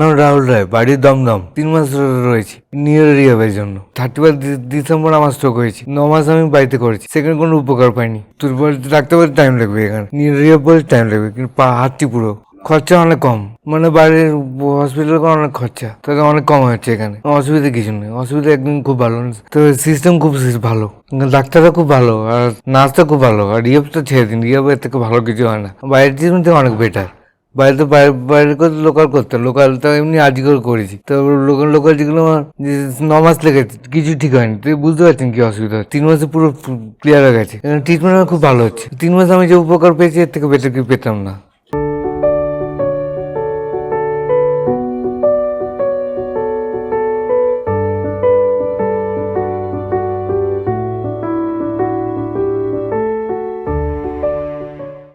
নাম রাহুল রায়, বাড়ি দমদম। 3 মাস ধরে রয়েছি নিউরো রিহাবের জন্য। 31 ডিসেম্বর আমার স্ট্রোক হয়েছে। 9 মাস আমি বাড়িতে করেছি, সেখানে কোনো উপকার পাইনি। তোর বলতে রাখতে বলতে টাইম লাগবে, এখানে নিউরো রিহাব বলতে টাইম লাগবে, কিন্তু হাঁটছি পুরো। খরচা অনেক কম, মানে বাইরের হসপিটালে অনেক খরচা, তাহলে অনেক কম হচ্ছে এখানে। অসুবিধা কিছু নেই, অসুবিধা একদম খুব ভালো। তো সিস্টেম খুব ভালো, ডাক্তাররা খুব ভালো, আর নার্সটা খুব ভালো। আর রিহাব তো ছেড়ে দিন, রিহাবের থেকে ভালো কিছু হয় না। বাইরের ট্রিটমেন্ট থেকে অনেক বেটার। বাইরে তো বাইরে করে লোকাল করতে, লোকাল তো এমনি আজকেও করেছি। তো লোকাল লোকাল যেগুলো আমার 9 মাস লেগেছে, কিছু ঠিক হয়নি। তুই বুঝতে পারছেন কি অসুবিধা হয়। 3 মাসে পুরো ক্লিয়ার হয়ে গেছে, ট্রিটমেন্ট খুব ভালো হচ্ছে। 3 মাস আমি যে উপকার পেয়েছি, এর থেকে বেটার কি পেতাম না।